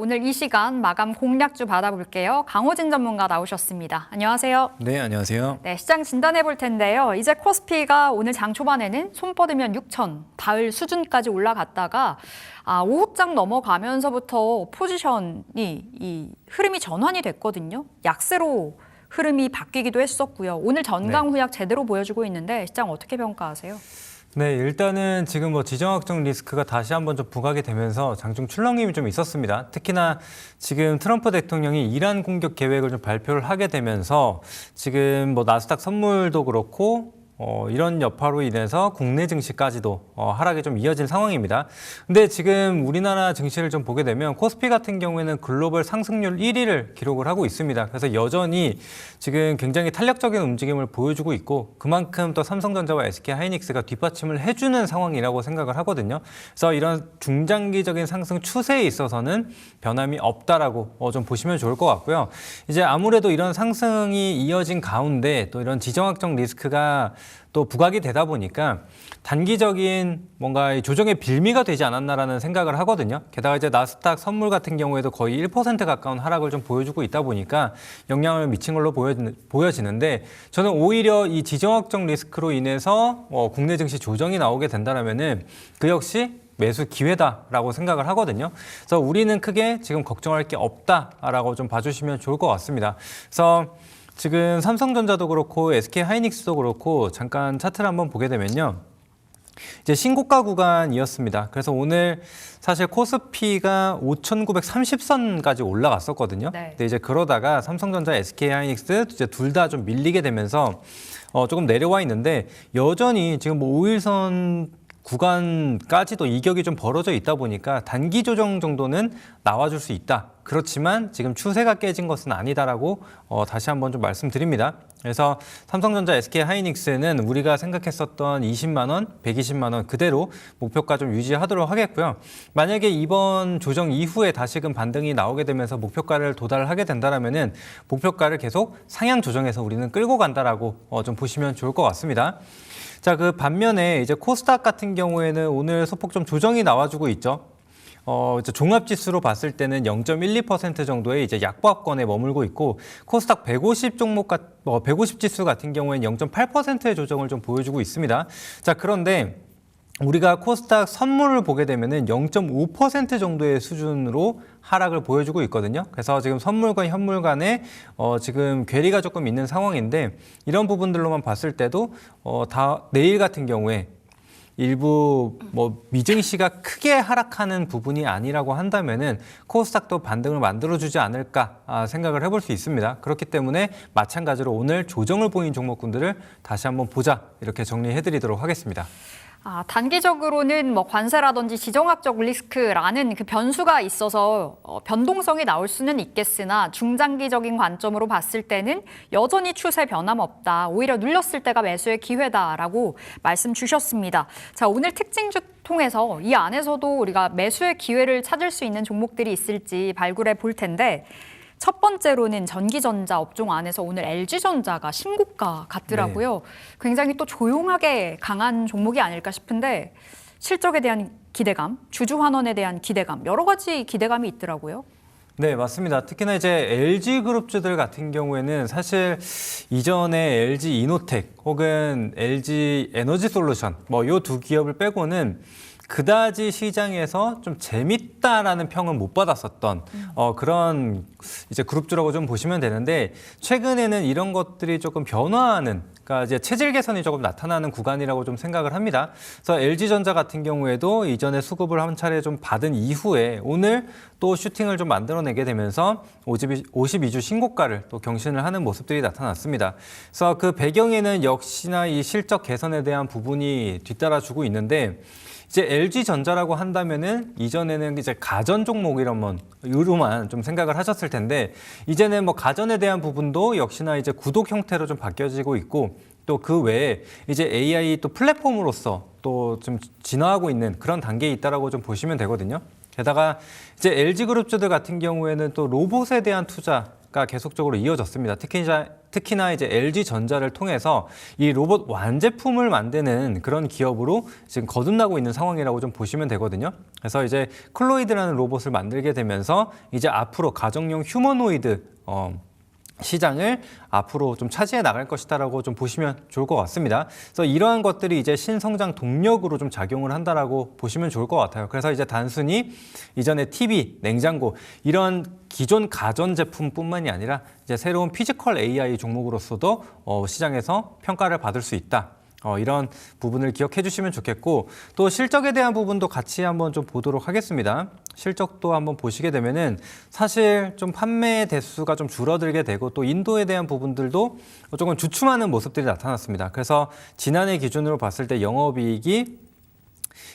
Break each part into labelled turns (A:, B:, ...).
A: 오늘 이 시간 마감 공략주 받아볼게요. 강호진 전문가 나오셨습니다. 안녕하세요.
B: 네, 안녕하세요.
A: 네, 시장 진단해 볼 텐데요. 이제 코스피가 오늘 장 초반에는 손 뻗으면 6천, 닿을 수준까지 올라갔다가 오후장 넘어가면서부터 포지션이 이 흐름이 전환이 됐거든요. 약세로 흐름이 바뀌기도 했었고요. 오늘 전강 후약 제대로 보여주고 있는데 시장 어떻게 평가하세요?
B: 네, 일단은 지금 지정학적 리스크가 다시 한번 좀 부각이 되면서 장중 출렁임이 좀 있었습니다. 특히나 지금 트럼프 대통령이 이란 공격 계획을 좀 발표를 하게 되면서 지금 나스닥 선물도 그렇고 이런 여파로 인해서 국내 증시까지도 하락이 좀 이어진 상황입니다. 근데 지금 우리나라 증시를 좀 보게 되면 코스피 같은 경우에는 글로벌 상승률 1위를 기록을 하고 있습니다. 그래서 여전히 지금 굉장히 탄력적인 움직임을 보여주고 있고 그만큼 또 삼성전자와 SK하이닉스가 뒷받침을 해주는 상황이라고 생각을 하거든요. 그래서 이런 중장기적인 상승 추세에 있어서는 변함이 없다라고 좀 보시면 좋을 것 같고요. 이제 아무래도 이런 상승이 이어진 가운데 또 이런 지정학적 리스크가 또 부각이 되다 보니까 단기적인 뭔가 조정의 빌미가 되지 않았나라는 생각을 하거든요. 게다가 이제 나스닥 선물 같은 경우에도 거의 1% 가까운 하락을 좀 보여주고 있다 보니까 영향을 미친 걸로 보여지는데 저는 오히려 이 지정학적 리스크로 인해서 국내 증시 조정이 나오게 된다면은 그 역시 매수 기회다라고 생각을 하거든요. 그래서 우리는 크게 지금 걱정할 게 없다라고 좀 봐주시면 좋을 것 같습니다. 그래서 지금 삼성전자도 그렇고 SK하이닉스도 그렇고 잠깐 차트를 한번 보게 되면요. 이제 신고가 구간이었습니다. 그래서 오늘 사실 코스피가 5,930선까지 올라갔었거든요.
A: 네.
B: 근데 이제 그러다가 삼성전자, SK하이닉스 이제 둘 다 좀 밀리게 되면서 조금 내려와 있는데 여전히 지금 5일선 구간까지도 이격이 좀 벌어져 있다 보니까 단기 조정 정도는 나와줄 수 있다. 그렇지만 지금 추세가 깨진 것은 아니다라고 다시 한번 좀 말씀드립니다. 그래서 삼성전자, SK하이닉스는 우리가 생각했었던 20만 원, 120만 원 그대로 목표가 좀 유지하도록 하겠고요. 만약에 이번 조정 이후에 다시금 반등이 나오게 되면서 목표가를 도달하게 된다면은 목표가를 계속 상향 조정해서 우리는 끌고 간다라고 좀 보시면 좋을 것 같습니다. 자, 그 반면에 이제 코스닥 같은 경우에는 오늘 소폭 좀 조정이 나와주고 있죠. 이제 종합지수로 봤을 때는 0.12% 정도의 이제 약보합권에 머물고 있고 코스닥 150 종목 150 지수 같은 경우에는 0.8%의 조정을 좀 보여주고 있습니다. 자, 그런데 우리가 코스닥 선물을 보게 되면은 0.5% 정도의 수준으로 하락을 보여주고 있거든요. 그래서 지금 선물과 현물 간에 지금 괴리가 조금 있는 상황인데 이런 부분들로만 봤을 때도 내일 같은 경우에 일부 미증시가 크게 하락하는 부분이 아니라고 한다면은 코스닥도 반등을 만들어주지 않을까 생각을 해볼 수 있습니다. 그렇기 때문에 마찬가지로 오늘 조정을 보인 종목군들을 다시 한번 보자 이렇게 정리해드리도록 하겠습니다.
A: 단기적으로는 관세라든지 지정학적 리스크라는 그 변수가 있어서 변동성이 나올 수는 있겠으나 중장기적인 관점으로 봤을 때는 여전히 추세 변함 없다. 오히려 눌렸을 때가 매수의 기회다라고 말씀 주셨습니다. 자, 오늘 특징주 통해서 이 안에서도 우리가 매수의 기회를 찾을 수 있는 종목들이 있을지 발굴해 볼 텐데 첫 번째로는 전기전자 업종 안에서 오늘 LG전자가 신고가 같더라고요.
B: 네.
A: 굉장히 또 조용하게 강한 종목이 아닐까 싶은데 실적에 대한 기대감, 주주환원에 대한 기대감, 여러 가지 기대감이 있더라고요.
B: 네, 맞습니다. 특히나 이제 LG그룹주들 같은 경우에는 사실 이전에 LG이노텍 혹은 LG에너지솔루션 이 두 기업을 빼고는 그다지 시장에서 좀 재밌다라는 평은 못 받았었던 그런 이제 그룹주라고 좀 보시면 되는데 최근에는 이런 것들이 조금 변화하는 그러니까 이제 체질 개선이 조금 나타나는 구간이라고 좀 생각을 합니다. 그래서 LG전자 같은 경우에도 이전에 수급을 한 차례 좀 받은 이후에 오늘 또 슈팅을 좀 만들어내게 되면서 52주 신고가를 또 경신을 하는 모습들이 나타났습니다. 그래서 그 배경에는 역시나 이 실적 개선에 대한 부분이 뒤따라주고 있는데 이제 LG전자라고 한다면은 이전에는 이제 가전 종목이로만 좀 생각을 하셨을 텐데 이제는 가전에 대한 부분도 역시나 이제 구독 형태로 좀 바뀌어지고 있고 또 그 외에 이제 AI 또 플랫폼으로서 또 좀 진화하고 있는 그런 단계에 있다라고 좀 보시면 되거든요. 게다가 이제 LG그룹주들 같은 경우에는 또 로봇에 대한 투자 변화가 계속적으로 이어졌습니다. 특히나 이제 LG전자를 통해서 이 로봇 완제품을 만드는 그런 기업으로 지금 거듭나고 있는 상황이라고 좀 보시면 되거든요. 그래서 이제 클로이드라는 로봇을 만들게 되면서 이제 앞으로 가정용 휴머노이드 시장을 앞으로 좀 차지해 나갈 것이다라고 좀 보시면 좋을 것 같습니다. 그래서 이러한 것들이 이제 신성장 동력으로 좀 작용을 한다라고 보시면 좋을 것 같아요. 그래서 이제 단순히 이전에 TV, 냉장고 이런 기존 가전 제품뿐만이 아니라 이제 새로운 피지컬 AI 종목으로서도 시장에서 평가를 받을 수 있다. 이런 부분을 기억해 주시면 좋겠고, 또 실적에 대한 부분도 같이 한번 좀 보도록 하겠습니다. 실적도 한번 보시게 되면은 사실 좀 판매 대수가 좀 줄어들게 되고 또 인도에 대한 부분들도 조금 주춤하는 모습들이 나타났습니다. 그래서 지난해 기준으로 봤을 때 영업이익이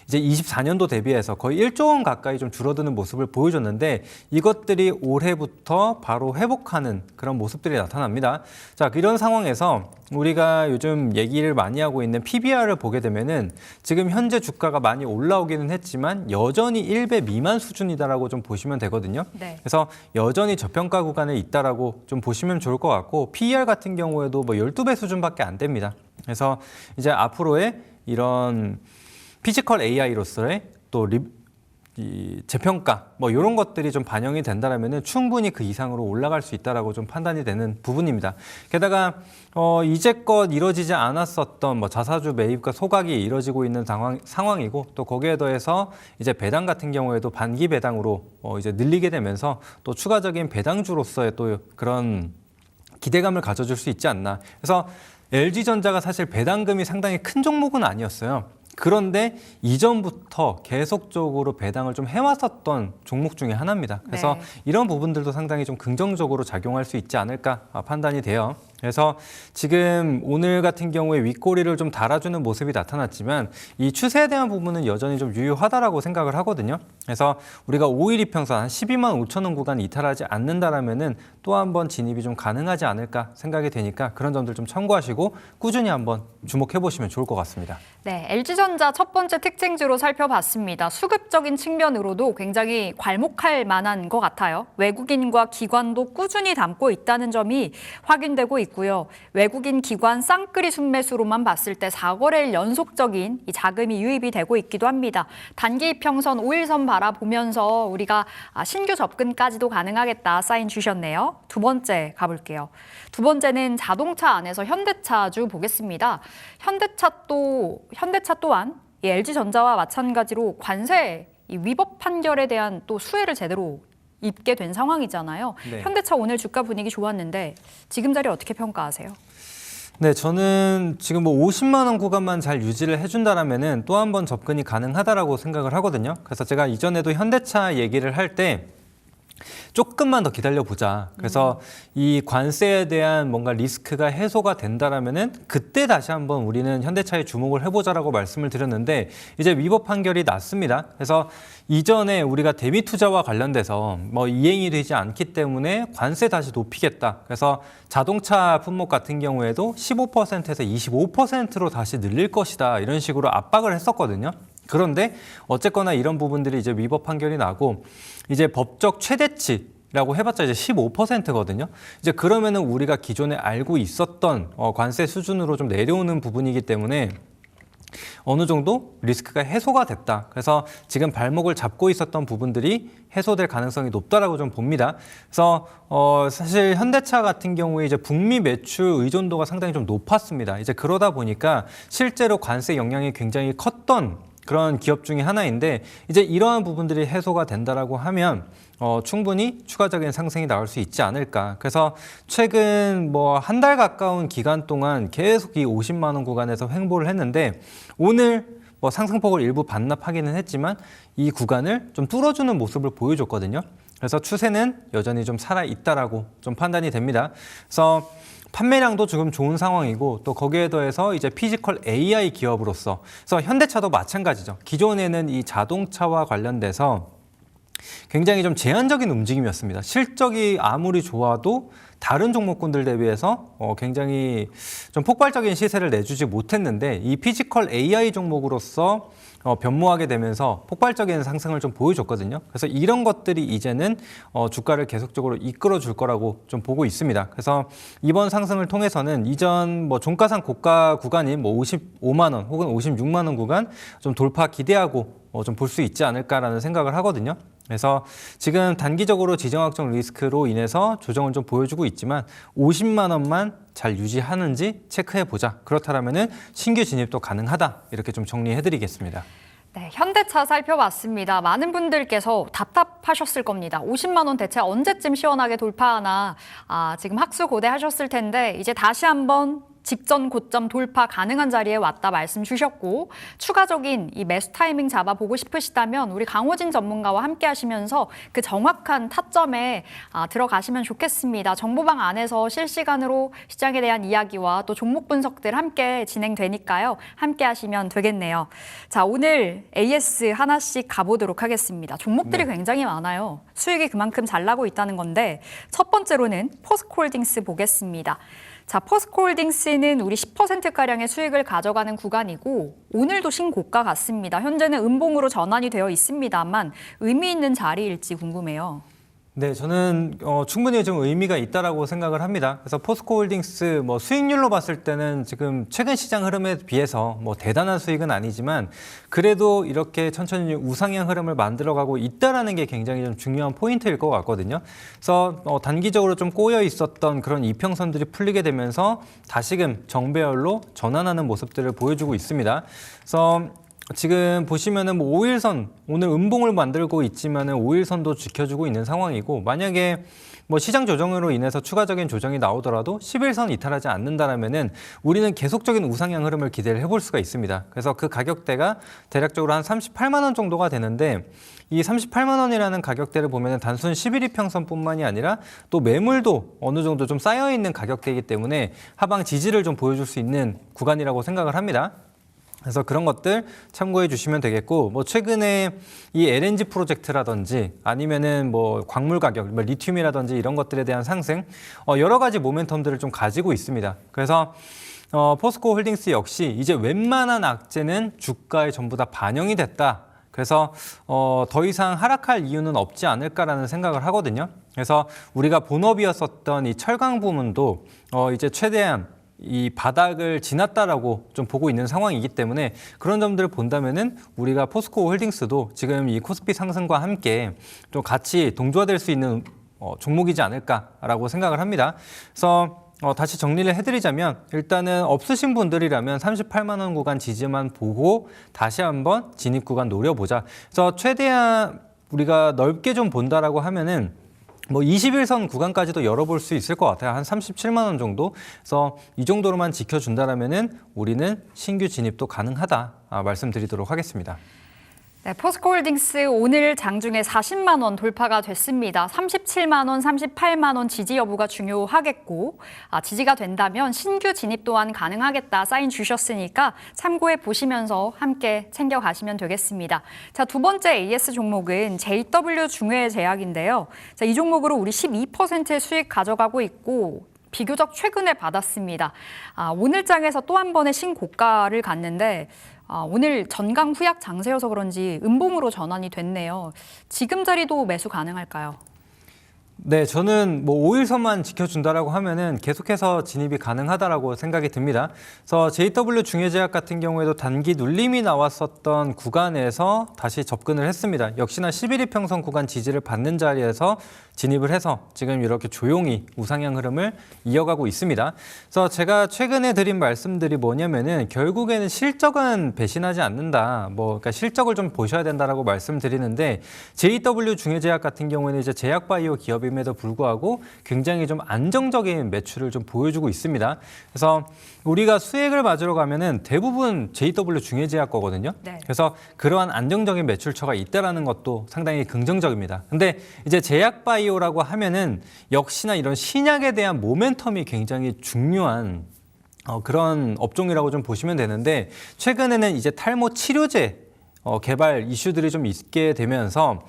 B: 이제 24년도 대비해서 거의 1조 원 가까이 좀 줄어드는 모습을 보여줬는데 이것들이 올해부터 바로 회복하는 그런 모습들이 나타납니다. 자, 이런 상황에서 우리가 요즘 얘기를 많이 하고 있는 PBR을 보게 되면은 지금 현재 주가가 많이 올라오기는 했지만 여전히 1배 미만 수준이다라고 좀 보시면 되거든요.
A: 네.
B: 그래서 여전히 저평가 구간에 있다라고 좀 보시면 좋을 것 같고 PER 같은 경우에도 뭐 12배 수준밖에 안 됩니다. 그래서 이제 앞으로의 이런 피지컬 AI로서의 또 재평가 뭐 이런 것들이 좀 반영이 된다라면은 충분히 그 이상으로 올라갈 수 있다라고 좀 판단이 되는 부분입니다. 게다가 이제껏 이뤄지지 않았었던 뭐 자사주 매입과 소각이 이뤄지고 있는 상황이고 또 거기에 더해서 이제 배당 같은 경우에도 반기 배당으로 이제 늘리게 되면서 또 추가적인 배당주로서의 또 그런 기대감을 가져줄 수 있지 않나. 그래서 LG전자가 사실 배당금이 상당히 큰 종목은 아니었어요. 그런데 이전부터 계속적으로 배당을 좀 해왔었던 종목 중에 하나입니다. 그래서
A: 네.
B: 이런 부분들도 상당히 좀 긍정적으로 작용할 수 있지 않을까 판단이 돼요. 그래서 지금 오늘 같은 경우에 윗꼬리를 좀 달아주는 모습이 나타났지만 이 추세에 대한 부분은 여전히 좀 유효하다라고 생각을 하거든요. 그래서 우리가 5일 이평선 한 12만 5천 원 구간 이탈하지 않는다라면은 또 한 번 진입이 좀 가능하지 않을까 생각이 되니까 그런 점들 좀 참고하시고 꾸준히 한번 주목해 보시면 좋을 것 같습니다.
A: 네, LG전자 첫 번째 특징주로 살펴봤습니다. 수급적인 측면으로도 굉장히 괄목할 만한 것 같아요. 외국인과 기관도 꾸준히 담고 있다는 점이 확인되고 있고요. 외국인 기관 쌍끌이 순매수로만 봤을 때 4거래일 연속적인 이 자금이 유입이 되고 있기도 합니다. 단기 이평선 5일선 바라보면서 우리가 신규 접근까지도 가능하겠다 사인 주셨네요. 두 번째 가볼게요. 두 번째는 자동차 안에서 현대차주 보겠습니다. 현대차 또한 이 LG전자와 마찬가지로 관세 이 위법 판결에 대한 또 수혜를 제대로 입게 된 상황이잖아요.
B: 네.
A: 현대차 오늘 주가 분위기 좋았는데 지금 자리 어떻게 평가하세요?
B: 네, 저는 지금 뭐 50만 원 구간만 잘 유지를 해준다라면은 또 한 번 접근이 가능하다라고 생각을 하거든요. 그래서 제가 이전에도 현대차 얘기를 할 때 조금만 더 기다려보자. 그래서 이 관세에 대한 뭔가 리스크가 해소가 된다라면은 그때 다시 한번 우리는 현대차에 주목을 해보자라고 말씀을 드렸는데 이제 위법 판결이 났습니다. 그래서 이전에 우리가 대미 투자와 관련돼서 뭐 이행이 되지 않기 때문에 관세 다시 높이겠다. 그래서 자동차 품목 같은 경우에도 15%에서 25%로 다시 늘릴 것이다. 이런 식으로 압박을 했었거든요. 그런데 어쨌거나 이런 부분들이 이제 위법 판결이 나고 이제 법적 최대치라고 해봤자 이제 15%거든요. 이제 그러면은 우리가 기존에 알고 있었던 관세 수준으로 좀 내려오는 부분이기 때문에 어느 정도 리스크가 해소가 됐다. 그래서 지금 발목을 잡고 있었던 부분들이 해소될 가능성이 높다라고 좀 봅니다. 그래서 사실 현대차 같은 경우에 이제 북미 매출 의존도가 상당히 좀 높았습니다. 이제 그러다 보니까 실제로 관세 영향이 굉장히 컸던 그런 기업 중에 하나인데 이제 이러한 부분들이 해소가 된다라고 하면 충분히 추가적인 상승이 나올 수 있지 않을까. 그래서 최근 뭐 한 달 가까운 기간 동안 계속 이 50만 원 구간에서 횡보를 했는데 오늘 뭐 상승폭을 일부 반납하기는 했지만 이 구간을 좀 뚫어주는 모습을 보여줬거든요. 그래서 추세는 여전히 좀 살아있다라고 좀 판단이 됩니다. 그래서 판매량도 지금 좋은 상황이고 또 거기에 더해서 이제 피지컬 AI 기업으로서 그래서 현대차도 마찬가지죠. 기존에는 이 자동차와 관련돼서 굉장히 좀 제한적인 움직임이었습니다. 실적이 아무리 좋아도 다른 종목군들 대비해서 굉장히 좀 폭발적인 시세를 내주지 못했는데 이 피지컬 AI 종목으로서 변모하게 되면서 폭발적인 상승을 좀 보여줬거든요. 그래서 이런 것들이 이제는 주가를 계속적으로 이끌어 줄 거라고 좀 보고 있습니다. 그래서 이번 상승을 통해서는 이전 뭐 종가상 고가 구간인 뭐 55만 원 혹은 56만 원 구간 좀 돌파 기대하고 좀 볼 수 있지 않을까라는 생각을 하거든요. 그래서 지금 단기적으로 지정학적 리스크로 인해서 조정을 좀 보여주고 있지만 50만 원만 잘 유지하는지 체크해 보자. 그렇다면은 신규 진입도 가능하다. 이렇게 좀 정리해 드리겠습니다.
A: 네, 현대차 살펴봤습니다. 많은 분들께서 답답하셨을 겁니다. 50만 원 대체 언제쯤 시원하게 돌파하나 지금 학수고대하셨을 텐데 이제 다시 한번 직전 고점 돌파 가능한 자리에 왔다 말씀 주셨고 추가적인 이 매수 타이밍 잡아보고 싶으시다면 우리 강호진 전문가와 함께 하시면서 그 정확한 타점에 들어가시면 좋겠습니다. 정보방 안에서 실시간으로 시장에 대한 이야기와 또 종목 분석들 함께 진행되니까요. 함께 하시면 되겠네요. 자, 오늘 AS 하나씩 가보도록 하겠습니다. 종목들이 굉장히 많아요. 수익이 그만큼 잘 나고 있다는 건데 첫 번째로는 포스코홀딩스 보겠습니다. 자, 포스코홀딩스는 우리 10%가량의 수익을 가져가는 구간이고 오늘도 신고가 같습니다. 현재는 음봉으로 전환이 되어 있습니다만 의미 있는 자리일지 궁금해요.
B: 네, 저는 충분히 좀 의미가 있다라고 생각을 합니다. 그래서 포스코홀딩스 뭐 수익률로 봤을 때는 지금 최근 시장 흐름에 비해서 뭐 대단한 수익은 아니지만 그래도 이렇게 천천히 우상향 흐름을 만들어가고 있다라는 게 굉장히 좀 중요한 포인트일 것 같거든요. 그래서 단기적으로 좀 꼬여 있었던 그런 이평선들이 풀리게 되면서 다시금 정배열로 전환하는 모습들을 보여주고 있습니다. 그래서 지금 보시면은 뭐 5일선 오늘 음봉을 만들고 있지만은 5일선도 지켜주고 있는 상황이고 만약에 뭐 시장 조정으로 인해서 추가적인 조정이 나오더라도 10일선 이탈하지 않는다라면은 우리는 계속적인 우상향 흐름을 기대를 해볼 수가 있습니다. 그래서 그 가격대가 대략적으로 한 38만 원 정도가 되는데 이 38만 원이라는 가격대를 보면은 단순 11일 평선뿐만이 아니라 또 매물도 어느 정도 좀 쌓여 있는 가격대이기 때문에 하방 지지를 좀 보여줄 수 있는 구간이라고 생각을 합니다. 그래서 그런 것들 참고해 주시면 되겠고 뭐 최근에 이 LNG 프로젝트라든지 아니면은 뭐 광물 가격, 뭐 리튬이라든지 이런 것들에 대한 상승 여러 가지 모멘텀들을 좀 가지고 있습니다. 그래서 포스코 홀딩스 역시 이제 웬만한 악재는 주가에 전부 다 반영이 됐다. 그래서 더 이상 하락할 이유는 없지 않을까라는 생각을 하거든요. 그래서 우리가 본업이었었던 이 철강 부문도 이제 최대한 이 바닥을 지났다라고 좀 보고 있는 상황이기 때문에 그런 점들을 본다면은 우리가 포스코 홀딩스도 지금 이 코스피 상승과 함께 좀 같이 동조화될 수 있는 종목이지 않을까라고 생각을 합니다. 그래서 다시 정리를 해드리자면 일단은 없으신 분들이라면 38만 원 구간 지지만 보고 다시 한번 진입 구간 노려보자. 그래서 최대한 우리가 넓게 좀 본다라고 하면은 뭐 21선 구간까지도 열어볼 수 있을 것 같아요. 한 37만 원 정도. 그래서 이 정도로만 지켜준다라면은 우리는 신규 진입도 가능하다 말씀드리도록 하겠습니다.
A: 네, 포스코홀딩스 오늘 장중에 40만 원 돌파가 됐습니다. 37만 원, 38만 원 지지 여부가 중요하겠고 지지가 된다면 신규 진입 또한 가능하겠다 사인 주셨으니까 참고해 보시면서 함께 챙겨가시면 되겠습니다. 자, 두 번째 AS 종목은 JW 중외 제약인데요. 자, 이 종목으로 우리 12%의 수익 가져가고 있고 비교적 최근에 받았습니다. 오늘 장에서 또 한 번의 신고가를 갔는데 오늘 전강 후약 장세여서 그런지 음봉으로 전환이 됐네요. 지금 자리도 매수 가능할까요?
B: 네, 저는 뭐 5일선만 지켜준다라고 하면은 계속해서 진입이 가능하다라고 생각이 듭니다. 그래서 JW 중해제약 같은 경우에도 단기 눌림이 나왔었던 구간에서 다시 접근을 했습니다. 역시나 11일 평선 구간 지지를 받는 자리에서 진입을 해서 지금 이렇게 조용히 우상향 흐름을 이어가고 있습니다. 그래서 제가 최근에 드린 말씀들이 뭐냐면은 결국에는 실적은 배신하지 않는다. 그러니까 실적을 좀 보셔야 된다라고 말씀드리는데 JW 중해제약 같은 경우에는 이제 제약바이오 기업임에도 불구하고 굉장히 좀 안정적인 매출을 좀 보여주고 있습니다. 그래서 우리가 수액을 맞으러 가면은 대부분 JW 중해제약 거거든요.
A: 네.
B: 그래서 그러한 안정적인 매출처가 있다라는 것도 상당히 긍정적입니다. 근데 이제 제약바이오라고 하면은 역시나 이런 신약에 대한 모멘텀이 굉장히 중요한 그런 업종이라고 좀 보시면 되는데 최근에는 이제 탈모 치료제 개발 이슈들이 좀 있게 되면서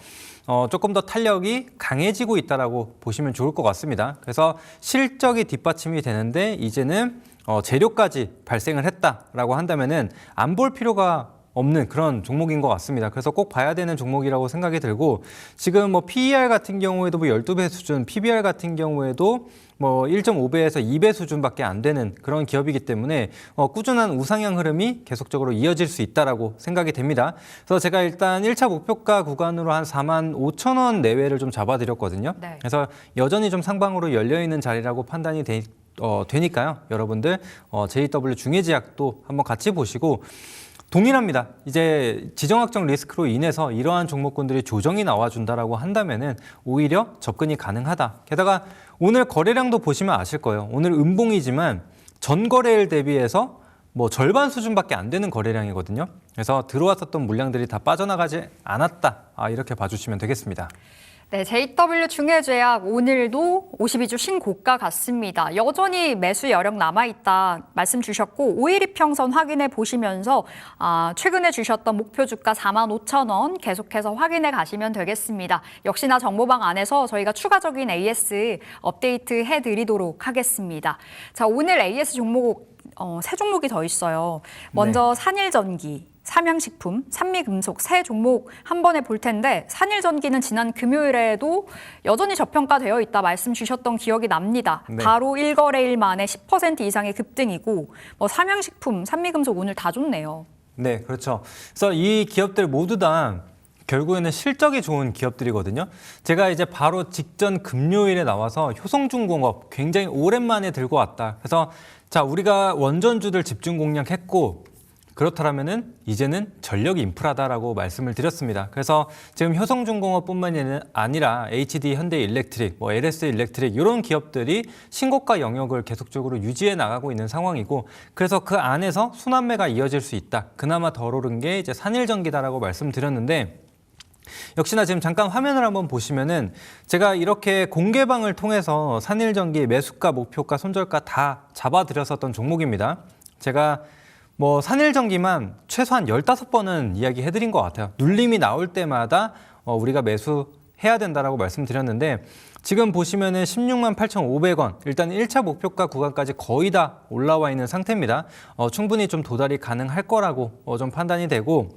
B: 조금 더 탄력이 강해지고 있다라고 보시면 좋을 것 같습니다. 그래서 실적이 뒷받침이 되는데 이제는 재료까지 발생을 했다라고 한다면은 안 볼 필요가 없는 그런 종목인 것 같습니다. 그래서 꼭 봐야 되는 종목이라고 생각이 들고 지금 뭐 PER 같은 경우에도 뭐 12배 수준, PBR 같은 경우에도 뭐 1.5배에서 2배 수준밖에 안 되는 그런 기업이기 때문에 꾸준한 우상향 흐름이 계속적으로 이어질 수 있다라고 생각이 됩니다. 그래서 제가 일단 1차 목표가 구간으로 한 45,000원 내외를 좀 잡아드렸거든요.
A: 네.
B: 그래서 여전히 좀 상방으로 열려있는 자리라고 판단이 되니까요. 여러분들 JW 중해제약도 한번 같이 보시고 동일합니다. 이제 지정학적 리스크로 인해서 이러한 종목군들이 조정이 나와준다라고 한다면은 오히려 접근이 가능하다. 게다가 오늘 거래량도 보시면 아실 거예요. 오늘 음봉이지만 전 거래일 대비해서 뭐 절반 수준밖에 안 되는 거래량이거든요. 그래서 들어왔었던 물량들이 다 빠져나가지 않았다. 이렇게 봐주시면 되겠습니다.
A: 네, JW 중해제약 오늘도 52주 신고가 같습니다. 여전히 매수 여력 남아있다 말씀 주셨고 5일 이평선 확인해 보시면서 최근에 주셨던 목표 주가 45,000원 계속해서 확인해 가시면 되겠습니다. 역시나 정보방 안에서 저희가 추가적인 AS 업데이트 해드리도록 하겠습니다. 자, 오늘 AS 종목 세 종목이 더 있어요. 먼저 산일전기, 삼양식품, 산미금속 세 종목 한 번에 볼 텐데 산일전기는 지난 금요일에도 여전히 저평가되어 있다 말씀 주셨던 기억이 납니다.
B: 네.
A: 바로 1거래일 만에 10% 이상의 급등이고 뭐 삼양식품, 산미금속 오늘 다 좋네요.
B: 네, 그렇죠. 그래서 이 기업들 모두 다 결국에는 실적이 좋은 기업들이거든요. 제가 이제 바로 직전 금요일에 나와서 효성중공업 굉장히 오랜만에 들고 왔다. 그래서 자, 우리가 원전주들 집중 공략했고 그렇다면은 이제는 전력 인프라다라고 말씀을 드렸습니다. 그래서 지금 효성중공업뿐만 아니라 HD 현대일렉트릭, 뭐 LS 일렉트릭 이런 기업들이 신고가 영역을 계속적으로 유지해 나가고 있는 상황이고 그래서 그 안에서 순환매가 이어질 수 있다. 그나마 덜 오른 게 이제 산일전기다라고 말씀드렸는데 역시나 지금 잠깐 화면을 한번 보시면은 제가 이렇게 공개방을 통해서 산일전기 매수가, 목표가, 손절가 다 잡아드렸었던 종목입니다. 제가 뭐 산일전기만 최소한 15번은 이야기해드린 것 같아요. 눌림이 나올 때마다 우리가 매수해야 된다라고 말씀드렸는데 지금 보시면은 168,500원 일단 1차 목표가 구간까지 거의 다 올라와 있는 상태입니다. 충분히 좀 도달이 가능할 거라고 좀 판단이 되고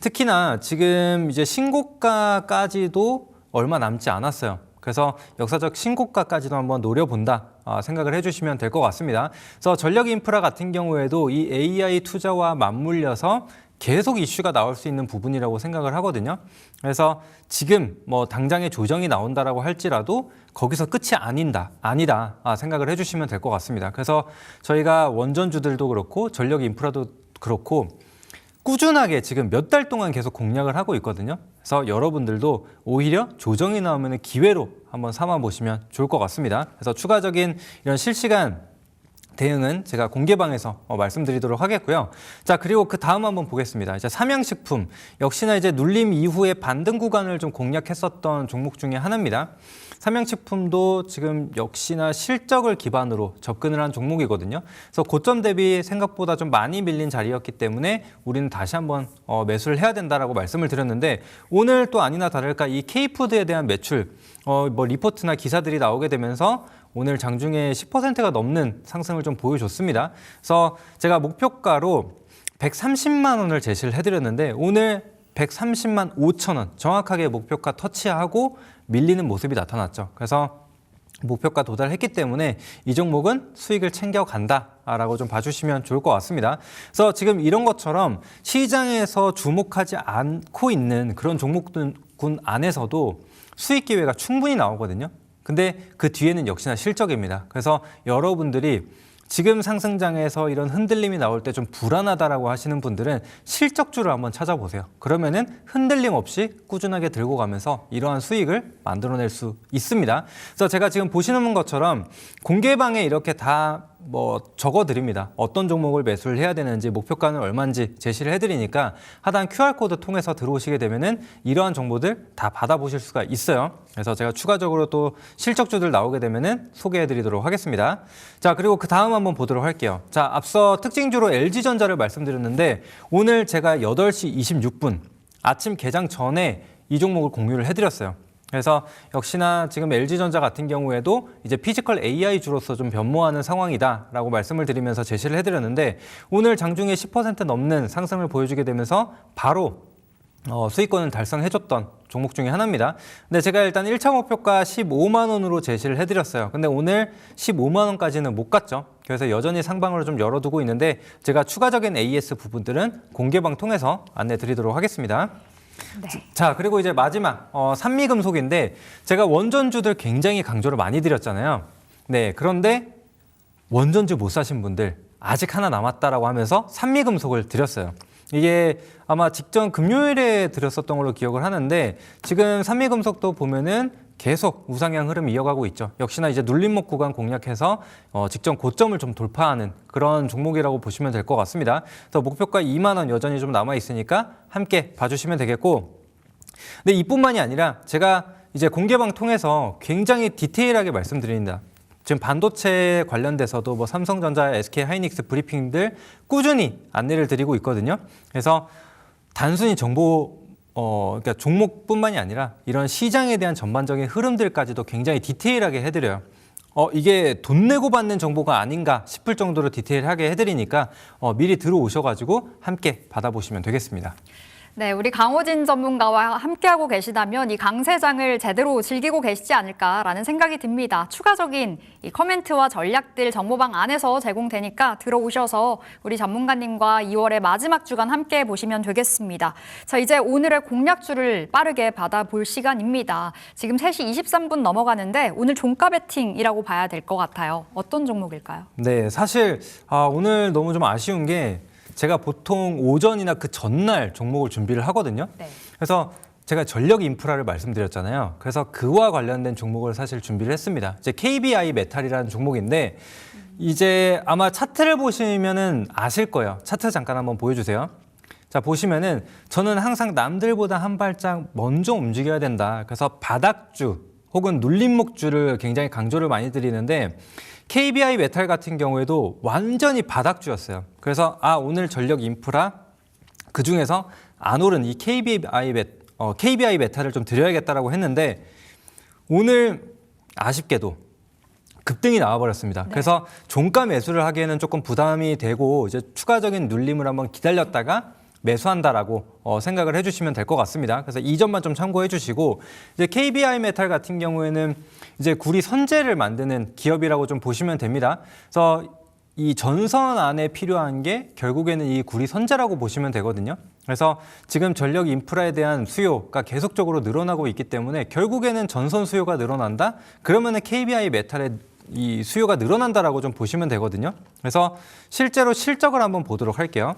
B: 특히나 지금 이제 신고가까지도 얼마 남지 않았어요. 그래서 역사적 신고가까지도 한번 노려본다 생각을 해주시면 될 것 같습니다. 그래서 전력 인프라 같은 경우에도 이 AI 투자와 맞물려서 계속 이슈가 나올 수 있는 부분이라고 생각을 하거든요. 그래서 지금 뭐 당장에 조정이 나온다라고 할지라도 거기서 끝이 아니다 생각을 해주시면 될 것 같습니다. 그래서 저희가 원전주들도 그렇고 전력 인프라도 그렇고 꾸준하게 지금 몇 달 동안 계속 공략을 하고 있거든요. 그래서 여러분들도 오히려 조정이 나오면 기회로 한번 삼아 보시면 좋을 것 같습니다. 그래서 추가적인 이런 실시간 대응은 제가 공개방에서 말씀드리도록 하겠고요. 자, 그리고 그 다음 한번 보겠습니다. 이제 삼양식품 역시나 이제 눌림 이후에 반등 구간을 좀 공략했었던 종목 중에 하나입니다. 삼양식품도 지금 역시나 실적을 기반으로 접근을 한 종목이거든요. 그래서 고점 대비 생각보다 좀 많이 밀린 자리였기 때문에 우리는 다시 한번 매수를 해야 된다라고 말씀을 드렸는데 오늘 또 아니나 다를까 이 K푸드에 대한 매출 뭐 리포트나 기사들이 나오게 되면서 오늘 장중에 10%가 넘는 상승을 좀 보여줬습니다. 그래서 제가 목표가로 130만 원을 제시를 해드렸는데 오늘 130만 5천 원 정확하게 목표가 터치하고 밀리는 모습이 나타났죠. 그래서 목표가 도달했기 때문에 이 종목은 수익을 챙겨간다라고 좀 봐주시면 좋을 것 같습니다. 그래서 지금 이런 것처럼 시장에서 주목하지 않고 있는 그런 종목군 안에서도 수익 기회가 충분히 나오거든요. 근데 그 뒤에는 역시나 실적입니다. 그래서 여러분들이 지금 상승장에서 이런 흔들림이 나올 때 좀 불안하다라고 하시는 분들은 실적주를 한번 찾아보세요. 그러면은 흔들림 없이 꾸준하게 들고 가면서 이러한 수익을 만들어낼 수 있습니다. 그래서 제가 지금 보시는 것처럼 공개방에 이렇게 다 적어드립니다. 어떤 종목을 매수를 해야 되는지 목표가는 얼마인지 제시를 해드리니까 하단 QR코드 통해서 들어오시게 되면은 이러한 정보들 다 받아보실 수가 있어요. 그래서 제가 추가적으로 또 실적주들 나오게 되면은 소개해드리도록 하겠습니다. 자, 그리고 그 다음 한번 보도록 할게요. 자, 앞서 특징주로 LG전자를 말씀드렸는데 오늘 제가 8시 26분 아침 개장 전에 이 종목을 공유를 해드렸어요. 그래서 역시나 지금 LG전자 같은 경우에도 이제 피지컬 AI주로서 좀 변모하는 상황이다라고 말씀을 드리면서 제시를 해드렸는데 오늘 장중에 10% 넘는 상승을 보여주게 되면서 바로 수익권을 달성해줬던 종목 중에 하나입니다. 근데 제가 일단 1차 목표가 15만 원으로 제시를 해드렸어요. 근데 오늘 15만 원까지는 못 갔죠. 그래서 여전히 상방으로 좀 열어두고 있는데 제가 추가적인 AS 부분들은 공개방 통해서 안내 드리도록 하겠습니다.
A: 네.
B: 자, 그리고 이제 마지막 산미금속인데 제가 원전주들 굉장히 강조를 많이 드렸잖아요. 네, 그런데 원전주 못 사신 분들 아직 하나 남았다라고 하면서 산미금속을 드렸어요. 이게 아마 직전 금요일에 드렸었던 걸로 기억을 하는데 지금 산미금속도 보면은 계속 우상향 흐름 이어가고 있죠. 역시나 이제 눌림목 구간 공략해서 직전 고점을 좀 돌파하는 그런 종목이라고 보시면 될 것 같습니다. 그래서 목표가 2만 원 여전히 좀 남아 있으니까 함께 봐주시면 되겠고, 근데 이뿐만이 아니라 제가 이제 공개방 통해서 굉장히 디테일하게 말씀드립니다. 지금 반도체 관련돼서도 뭐 삼성전자, SK하이닉스 브리핑들 꾸준히 안내를 드리고 있거든요. 그래서 단순히 그러니까 종목뿐만이 아니라 이런 시장에 대한 전반적인 흐름들까지도 굉장히 디테일하게 해드려요. 이게 돈 내고 받는 정보가 아닌가 싶을 정도로 디테일하게 해드리니까 미리 들어오셔가지고 함께 받아보시면 되겠습니다.
A: 네, 우리 강호진 전문가와 함께하고 계시다면 이 강세장을 제대로 즐기고 계시지 않을까라는 생각이 듭니다. 추가적인 이 코멘트와 전략들 정보방 안에서 제공되니까 들어오셔서 우리 전문가님과 2월의 마지막 주간 함께 보시면 되겠습니다. 자, 이제 오늘의 공략주를 빠르게 받아볼 시간입니다. 지금 3시 23분 넘어가는데 오늘 종가 베팅이라고 봐야 될 것 같아요. 어떤 종목일까요?
B: 네, 사실 오늘 너무 좀 아쉬운 게 제가 보통 오전이나 그 전날 종목을 준비를 하거든요.
A: 네.
B: 그래서 제가 전력 인프라를 말씀드렸잖아요. 그래서 그와 관련된 종목을 사실 준비를 했습니다. 이제 KBI 메탈이라는 종목인데 이제 아마 차트를 보시면은 아실 거예요. 차트 잠깐 한번 보여주세요. 자, 보시면은 저는 항상 남들보다 한 발짝 먼저 움직여야 된다. 그래서 바닥주 혹은 눌림목주를 굉장히 강조를 많이 드리는데 KBI 메탈 같은 경우에도 완전히 바닥주였어요. 그래서 오늘 전력 인프라 그중에서 안 오른 이 KBI 메탈을 좀 드려야겠다라고 했는데 오늘 아쉽게도 급등이 나와버렸습니다.
A: 네.
B: 그래서 종가 매수를 하기에는 조금 부담이 되고 이제 추가적인 눌림을 한번 기다렸다가 매수한다라고 생각을 해주시면 될 것 같습니다. 그래서 이 점만 좀 참고해 주시고 이제 KBI 메탈 같은 경우에는 이제 구리 선재를 만드는 기업이라고 좀 보시면 됩니다. 그래서 이 전선 안에 필요한 게 결국에는 이 구리 선재라고 보시면 되거든요. 그래서 지금 전력 인프라에 대한 수요가 계속적으로 늘어나고 있기 때문에 결국에는 전선 수요가 늘어난다? 그러면은 KBI 메탈의 이 수요가 늘어난다라고 좀 보시면 되거든요. 그래서 실제로 실적을 한번 보도록 할게요.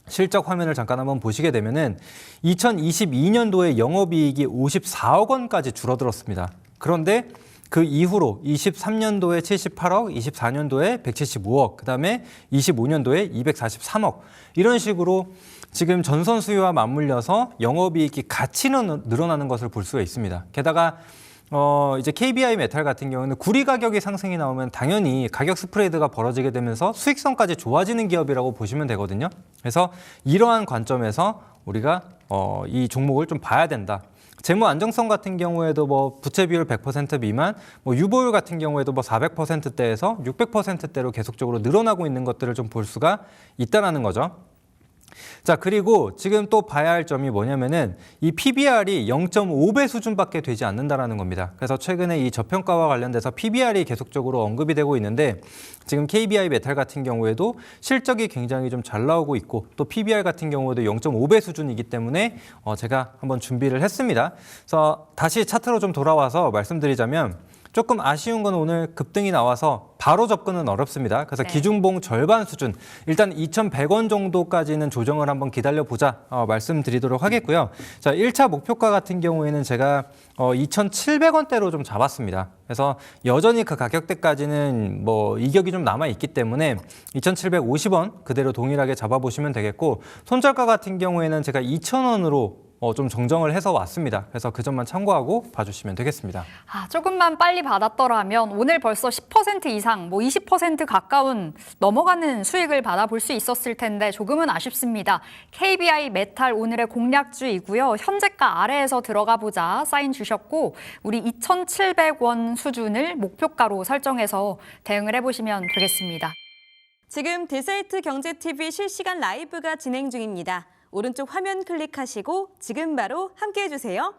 B: 실적 화면을 잠깐 한번 보시게 되면은 2022년도에 영업이익이 54억 원까지 줄어들었습니다. 그런데 그 이후로 23년도에 78억, 24년도에 175억, 그다음에 25년도에 243억 이런 식으로 지금 전선 수요와 맞물려서 영업이익이 같이 늘어나는 것을 볼 수가 있습니다. 게다가 이제 KBI 메탈 같은 경우는 구리 가격이 상승이 나오면 당연히 가격 스프레드가 벌어지게 되면서 수익성까지 좋아지는 기업이라고 보시면 되거든요. 그래서 이러한 관점에서 우리가 이 종목을 좀 봐야 된다. 재무 안정성 같은 경우에도 뭐 부채 비율 100% 미만, 뭐 유보율 같은 경우에도 뭐 400%대에서 600%대로 계속적으로 늘어나고 있는 것들을 좀 볼 수가 있다라는 거죠. 자, 그리고 지금 또 봐야 할 점이 뭐냐면은 이 PBR이 0.5배 수준밖에 되지 않는다라는 겁니다. 그래서 최근에 이 저평가와 관련돼서 PBR이 계속적으로 언급이 되고 있는데 지금 KBI 메탈 같은 경우에도 실적이 굉장히 좀 잘 나오고 있고 또 PBR 같은 경우에도 0.5배 수준이기 때문에 제가 한번 준비를 했습니다. 그래서 다시 차트로 좀 돌아와서 말씀드리자면 조금 아쉬운 건 오늘 급등이 나와서 바로 접근은 어렵습니다. 그래서
A: 네.
B: 기준봉 절반 수준, 일단 2,100원 정도까지는 조정을 한번 기다려보자 말씀드리도록 하겠고요. 자, 1차 목표가 같은 경우에는 제가 2,700원대로 좀 잡았습니다. 그래서 여전히 그 가격대까지는 뭐 이격이 좀 남아있기 때문에 2,750원 그대로 동일하게 잡아보시면 되겠고 손절가 같은 경우에는 제가 2,000원으로 좀 정정을 해서 왔습니다. 그래서 그 점만 참고하고 봐주시면 되겠습니다.
A: 조금만 빨리 받았더라면 오늘 벌써 10% 이상, 20% 가까운 넘어가는 수익을 받아볼 수 있었을 텐데 조금은 아쉽습니다. KBI 메탈 오늘의 공략주이고요. 현재가 아래에서 들어가 보자 사인 주셨고 우리 2,700원 수준을 목표가로 설정해서 대응을 해보시면 되겠습니다.
C: 지금 데사이트 경제TV 실시간 라이브가 진행 중입니다. 오른쪽 화면 클릭하시고 지금 바로 함께해 주세요.